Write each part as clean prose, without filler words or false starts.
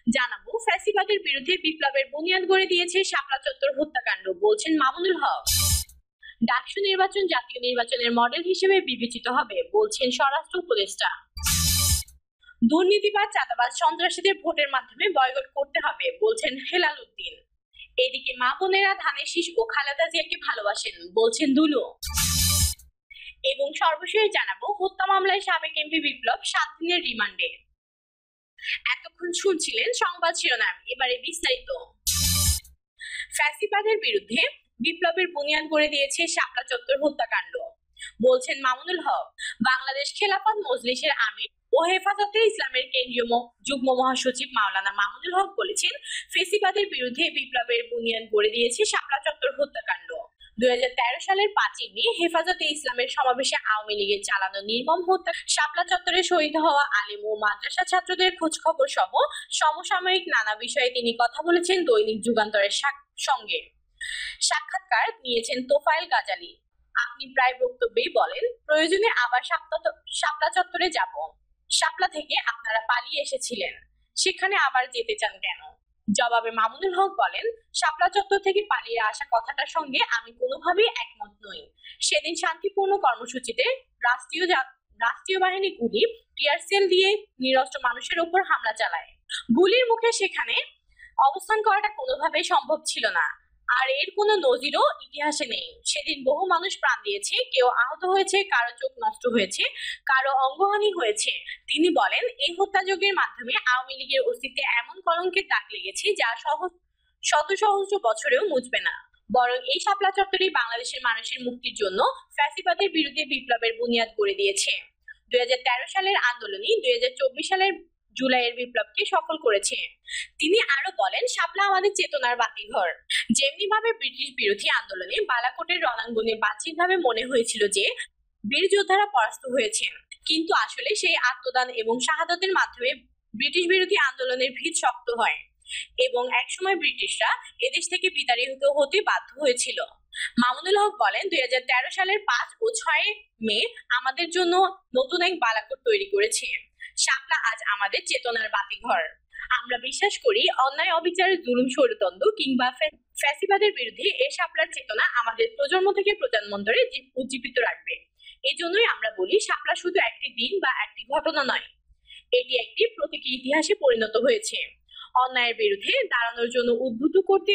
জানাবো ফ্যাসিবাদের বিরুদ্ধে বিপ্লবের বুনিয়াদ গড়ে দিয়েছে শাপলা চত্বর হত্যাকাণ্ড, বলছেন মামুনুল হক। ডাকসু নির্বাচন জাতীয় নির্বাচনের মডেল হিসেবে বিবেচিত হবে, বলছেন স্বরাষ্ট্র উপদেষ্টা। দুর্নীতিবাজ চাঁদাবাজ সন্ত্রাসীদের ভোটের মাধ্যমে বয়কট করতে হবে, বলছেন হেলাল উদ্দিন। এদিকে মা বোনেরা ধানের শীষ ও খালেদা জিয়াকে ভালোবাসেন, বলছেন দুলু। এবং সর্বশেষ জানাবো হত্যা মামলায় সাবেক এমপি বিপ্লব 7 দিনের রিমান্ডে। এতক্ষণ শুনছিলেন সংবাদ শিরোনাম, এবারে বিস্তারিত। ফ্যাসিবাদের বিরুদ্ধে বিপ্লবের বুনিয়াদ করে দিয়েছে শাপলা চত্বর হত্যাকাণ্ড, বলছেন মামুনুল হক। বাংলাদেশ খেলাফত মজলিসের আমির ও হেফাজতে ইসলামের কেন্দ্রীয় যুগ্ম মহাসচিব মাওলানা মামুনুল হক বলেছেন, ফ্যাসিবাদের বিরুদ্ধে বিপ্লবের বুনিয়াদ গড়ে দিয়েছে শাপলা চত্বর হত্যাকাণ্ড। 2013 সালের 5ই মে হেফাজতে ইসলামের সমাবেশে আওয়ামী লীগের চালানো নির্মম হত্যা, শাপলা চত্বরে শহীদ হওয়া আলেম ও মাদ্রাসা ছাত্রদের খোঁজ খবর সহ সমসাময়িক নানা বিষয়ে তিনি কথা বলেছেন দৈনিক যুগান্তরের সঙ্গে। সাক্ষাৎকার নিয়েছেন তোফায়েল গাজালি। আপনি প্রায় বক্তব্যেই বলেন, প্রয়োজনে আবার শাপলা চত্বরে যাব। শাপলা থেকে আপনারা পালিয়ে এসেছিলেন, সেখানে আবার যেতে চান কেন? জবাবে মামুনুল হক বলেন, শাপলা চত্বর থেকে পালিয়ে আসা কথাটার সঙ্গে আমি কোনোভাবেই একমত নই। সেদিন শান্তিপূর্ণ কর্মসূচিতে রাষ্ট্রীয় বাহিনী গুলি, টিয়ার সেল দিয়ে নিরস্ত্র মানুষের উপর হামলা চালায়। গুলির মুখে সেখানে অবস্থান করাটা কোনোভাবেই সম্ভব ছিল না, আর এর কোনো নজিরও ইতিহাসে নেই। সেদিন বহু মানুষ প্রাণ দিয়েছে, কেউ আহত হয়েছে, কারো চোখ নষ্ট হয়েছে, কারো অঙ্গহানি হয়েছে। তিনি বলেন, এই হত্যাযজ্ঞের মাধ্যমে আওয়ামী লীগের অস্তিত্বে এমন কলঙ্কের দাগ লেগেছে যা শত সহস্র বছরেও মুছবে না। বরং এই শাপলা চত্বরই বাংলাদেশের মানুষের মুক্তির জন্য ফ্যাসিবাদের বিরুদ্ধে বিপ্লবের বুনিয়াদ গড়ে দিয়েছে। 2013 সালের আন্দোলনই 2024 সালের জুলাইয়ের বিপ্লবকে সফল করেছে। তিনি আরো বলেন, শাপলা আমাদের চেতনার বাতিঘর। যেমনি ভাবে ব্রিটিশ বিরোধী আন্দোলনে বালাকোটের রণাঙ্গনে বাহ্যিকভাবে মনে হয়েছিল যে বীর যোদ্ধারা পরাস্ত হয়েছেন, কিন্তু আসলে সেই আত্মদান এবং শাহাদাতের মাধ্যমে ব্রিটিশ বিরোধী আন্দোলনের ভিত শক্ত হয় এবং একসময় ব্রিটিশরা এদেশ থেকে বিতাড়িত হতে বাধ্য হয়েছিল। মামুনুল হক বলেন, 2013 সালের 5 ও 6 মে আমাদের জন্য নতুন এক বালাকোট তৈরি করেছে। শাপলা আজ আমাদের চেতনার বাতিঘর। আমরা বিশ্বাস করি, অন্যায় অবিচারের জুলুম স্বৈরতন্ত্র কিংবা ফ্যাসিবাদের বিরুদ্ধে এই শাপলার চেতনা আমাদের প্রজন্ম থেকে প্রজন্মান্তরে উজ্জীবিত রাখবে। এজন্যই আমরা বলি, শাপলা শুধু একটি দিন বা একটি ঘটনা নয়, এটি একটি প্রতীকী ইতিহাসে পরিণত হয়েছে। অন্যায়ের বিরুদ্ধে দাঁড়ানোর জন্য উদ্বুদ্ধ করতে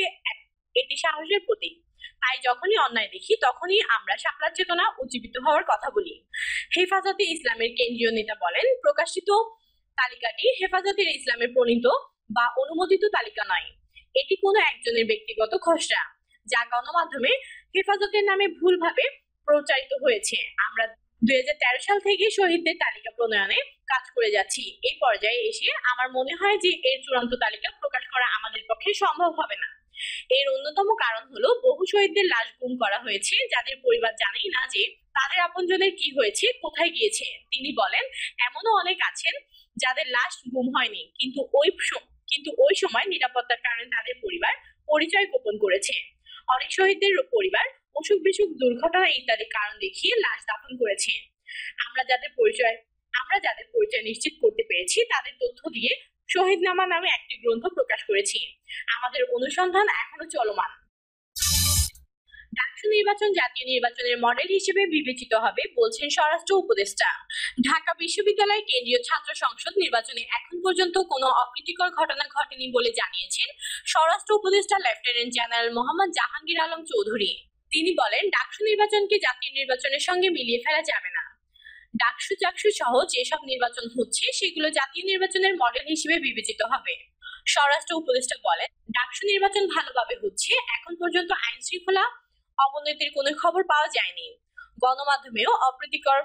এটি সাহসের প্রতীক। তাই যখনই অন্যায় দেখি, তখনই আমরা শাপলার চেতনা উজ্জীবিত হওয়ার কথা বলি। হেফাজতে ইসলামের কেন্দ্রীয় নেতা বলেন, প্রকাশিত তালিকাটি হেফাজতে ইসলামের প্রণীত বা অনুমোদিত তালিকা নয়। এটি কোনো একজনের ব্যক্তিগত খসড়া, যা গণমাধ্যমে হেফাজতের নামে ভুলভাবে প্রচারিত হয়েছে। আমরা 2013 সাল থেকে শহীদদের তালিকা প্রণয়নে কাজ করে যাচ্ছি। এই পর্যায়ে এসে আমার মনে হয় যে এর চূড়ান্ত তালিকা প্রকাশ করা আমাদের পক্ষে সম্ভব হবে না। এর অন্যতম কারণ হলো, বহু শহীদদের লাশ গুম করা হয়েছে, যাদের পরিবার জানেই না যে তাদের আপনজনের কি হয়েছে, কোথায় গিয়েছে। তিনি বলেন, এমনও অনেক আছেন যাদের লাশ গুম হয়নি, কিন্তু ওই সময় নিরাপত্তার কারণে তাদের পরিবার পরিচয় গোপন করেছে। অনেক শহীদদের পরিবার অসুখ বিসুখ, দুর্ঘটনা ইত্যাদি কারণ দেখিয়ে লাশ দাফন করেছে। আমরা যাদের পরিচয় নিশ্চিত করতে পেরেছি, তাদের তথ্য দিয়ে শহীদনামা নামে একটি গ্রন্থ প্রকাশ করেছি। আমাদের অনুসন্ধান এখনো চলমান। ডাকসু নির্বাচন জাতীয় নির্বাচনের মডেল হিসেবে বিবেচিত হবে, বলছেন স্বরাষ্ট্র উপদেষ্টা। ঢাকা বিশ্ববিদ্যালয় কেন্দ্রীয় ছাত্র সংসদ নির্বাচনে এখন পর্যন্ত কোনো অপ্রীতিকর ঘটনা ঘটেনি বলে জানিয়েছেন স্বরাষ্ট্র উপদেষ্টা লেফটেন্যান্ট জেনারেল মোহাম্মদ জাহাঙ্গীর আলম চৌধুরী। তিনি বলেন, ডাকসু নির্বাচনকে জাতীয় নির্বাচনের সঙ্গে মিলিয়ে ফেলা যাবে না। ডাকসু চাকসু সহ যেসব নির্বাচন হচ্ছে, সেগুলো জাতীয় নির্বাচনের মডেল হিসেবে বিবেচিত হবে। স্বরাষ্ট্র উপদেষ্টা বলেন, ডাকসু নির্বাচন ভালোভাবে হচ্ছে। এখন পর্যন্ত আইন শৃঙ্খলা অবনতির কোনো খবর পাওয়া যায়নি। গণমাধ্যমেও অপ্রীতিকর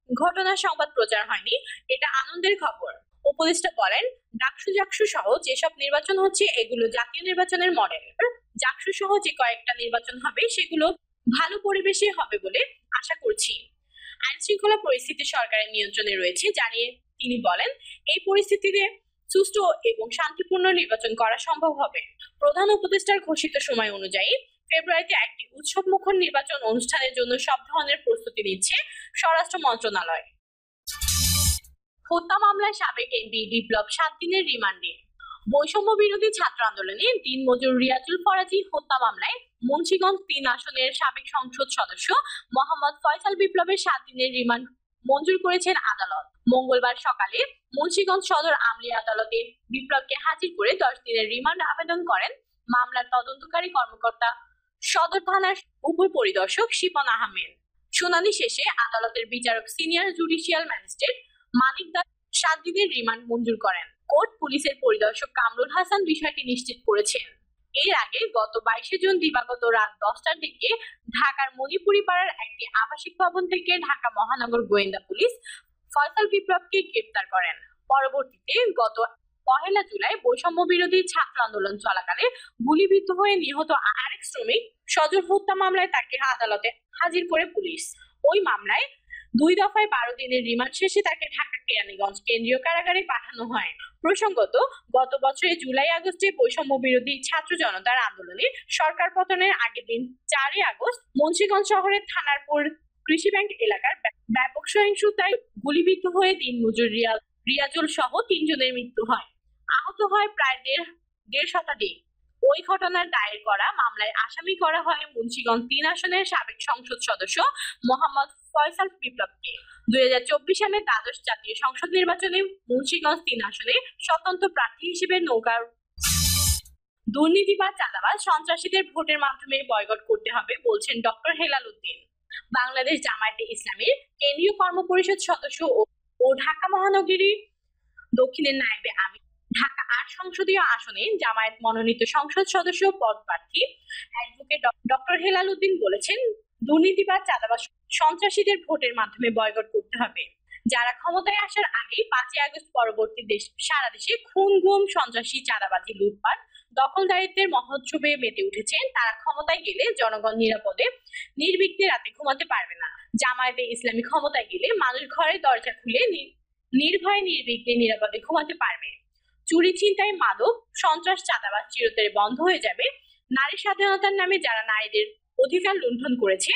ঘটনার সংবাদ প্রচার হয়নি, এটা আনন্দের খবর। উপদেষ্টা বলেন, ডাকসু জাকসু সহ যেসব নির্বাচন হচ্ছে, এগুলো জাতীয় নির্বাচনের মডেল। জাকসু সহ যে কয়েকটা নির্বাচন হবে, সেগুলো ভালো পরিবেশে হবে বলে আশা করছি। আইন শৃঙ্খলা পরিস্থিতি সরকারের নিয়ন্ত্রণে রয়েছে জানিয়ে তিনি বলেন, এই পরিস্থিতিতে সুষ্ঠু এবং শান্তিপূর্ণ নির্বাচন করা সম্ভব হবে। প্রধান উপদেষ্টার ঘোষিত সময় অনুযায়ী ফেব্রুয়ারিতে একটি উৎসবমুখর নির্বাচন অনুষ্ঠানের জন্য সব ধরনের প্রস্তুতি নিচ্ছে স্বরাষ্ট্র মন্ত্রণালয়। হত্যা মামলায় সাবেক এমপি বিপ্লব 7 দিনের রিমান্ডে। বৈষম্য বিরোধী ছাত্র আন্দোলনে দিনমজুর রিয়াজুল ফরাজি হত্যা মামলায় মুন্সিগঞ্জ ৩ আসনের সাবেক সংসদ সদস্য মোহাম্মদ ফয়সাল বিপ্লবের ৭ দিনের রিমান্ড মঞ্জুর করেছেন আদালত। মঙ্গলবার সকালে মুন্সিগঞ্জ সদর আমলি আদালতে বিপ্লবকে হাজির করে ১০ দিনের রিমান্ড আবেদন করেন মামলার তদন্তকারী কর্মকর্তা সদর থানার উপপরিদর্শক শিপন আহমেদ। শুনানি শেষে আদালতের বিচারক সিনিয়র জুডিশিয়াল ম্যাজিস্ট্রেট মানিক দাস ৭ দিনের রিমান্ড মঞ্জুর করেন। কোর্ট পুলিশের পরিদর্শক কামরুল হাসান বিষয়টি নিশ্চিত করেছেন। এর আগে গত ২২ জুন দিবাগত রাত ১০টার দিকে ঢাকার মণিপুরি পাড়ার একটি আবাসিক ভবন থেকে ঢাকা মহানগর গোয়েন্দা পুলিশ ফয়সাল বিপ্লবকে গ্রেপ্তার করেন। পরবর্তীতে গত ১ জুলাই বৈষম্য বিরোধী ছাত্র আন্দোলন চলাকালে গুলিবিদ্ধ হয়ে নিহত আরেক শ্রমিক সজল হত্যা মামলায় তাকে আদালতে হাজির করে পুলিশ। ওই মামলায় ২ দফায় ১২ দিনের রিমান্ড শেষে তাকে ঢাকা কেরানীগঞ্জ কেন্দ্রীয় কারাগারে পাঠানো হয়। প্রসঙ্গত, গত বছরের জুলাই আগস্টে বৈষম্য বিরোধী ছাত্র জনতার আন্দোলনে সরকার পতনের আগের দিন ৪ আগস্ট মুন্সিগঞ্জ শহরের থানারপুর কৃষি ব্যাংক এলাকার ব্যাপক সহিংসতায় গুলিবিদ্ধ হয়ে দিনমজুর রিয়াজুল সহ ৩ জনের মৃত্যু হয়। আহত হয় প্রায় দেড় শতাধিক। ওই ঘটনার দায়ের করা মামলায় আসামি করা হয় মুন্সিগঞ্জ ৩ আসনের সাবেক সংসদ সদস্য মোহাম্মদ ফয়সাল বিপ্লবকে। ২০২৪ সালে দ্বাদশ জাতীয় সংসদ নির্বাচনে মুন্সিগঞ্জ ৩ আসনে স্বতন্ত্র প্রার্থী হিসেবে নৌকার দুর্নীতি বা চাঁদাবাজ সন্ত্রাসীদের ভোটের মাধ্যমে বয়কট করতে হবে বলছেন ডক্টর হেলাল উদ্দিন। বাংলাদেশ জামায়াতে ইসলামীর কেন্দ্রীয় কর্মপরিষদ সদস্য ও ঢাকা মহানগরী দক্ষিণের নায়েবে আমির ঢাকা ৮ সংসদীয় আসনে জামায়াত মনোনীত সংসদ সদস্য পদপ্রার্থী অ্যাডভোকেট ডক্টর হেলাল উদ্দিন বলেছেন, দুর্নীতি বা চাঁদাবাজ সন্ত্রাসীদের ভোটের মাধ্যমে বয়কট করতে হবে। যারা ক্ষমতায় আসার আগেই ৫ আগস্ট পরবর্তী সারা দেশে খুন, গুম, সন্ত্রাসী, চাঁদাবাজি, লুটপাট, দখলদারিত্বের মহোৎসবে মেতে উঠেছেন, তারা ক্ষমতায় গেলে জনগণ নিরাপদে নির্বিঘ্নে রাতে ঘুমাতে পারবে না। জামায়াতে ইসলামী ক্ষমতায় গেলে মানুষ ঘরের দরজা খুলে নির্ভয়ে নির্বিঘ্নে নিরাপদে ঘুমাতে পারবে। চুরি, ছিনতাই, মাদক, সন্ত্রাস, চাঁদাবাজ চিরতরে বন্ধ হয়ে যাবে। নারী স্বাধীনতার নামে যারা নারীদের অধিকার লুণ্ঠন করেছে,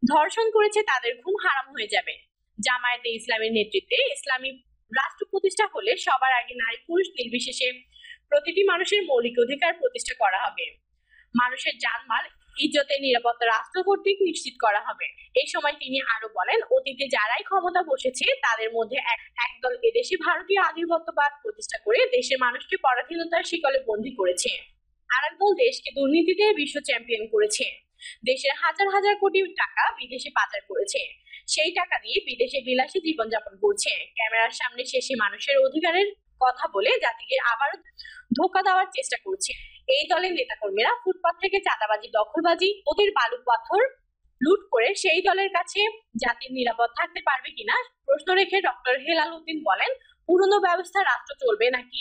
ধর্ষণ করেছে, তাদের ঘুম হারাম হয়ে যাবে। জামায়াতে ইসলামীর নেতৃত্বে ইসলামী রাষ্ট্র প্রতিষ্ঠা হলে সবার আগে নারী পুরুষ নির্বিশেষে প্রতিটি মানুষের মৌলিক অধিকার প্রতিষ্ঠা করা হবে। মানুষের জানমাল ইজ্জতের নিরাপত্তা রাষ্ট্র কর্তৃক নিশ্চিত করা হবে। এই সময় তিনি আরো বলেন, অতীতে যারাই ক্ষমতা বসেছে তাদের মধ্যে একদল এদেশে ভারতীয় আধিপত্যবাদ প্রতিষ্ঠা করে দেশের মানুষকে পরাধীনতার শিকলে বন্দী করেছে, আরেক দল দেশকে দুর্নীতিতে বিশ্ব চ্যাম্পিয়ন করেছে। দেশের হাজার হাজার কোটি টাকা বিদেশে পাচার করেছে, সেই টাকা দিয়ে বিদেশে বিলাসী জীবনযাপন করছে। ক্যামেরার সামনে শেষে মানুষের অধিকারের কথা বলে জাতিকে আবারও ধোঁকা দেওয়ার চেষ্টা করছে। এই দলের নেতাকর্মীরা ফুটপাত থেকে চাঁদাবাজি, দখলবাজি, ওদের বালু পাথর লুট করে সেই দলের কাছে জাতির নিরাপদ থাকতে পারবে কিনা প্রশ্ন রেখে ডক্টর হেলাল উদ্দিন বলেন, পুরনো ব্যবস্থা রাষ্ট্র চলবে নাকি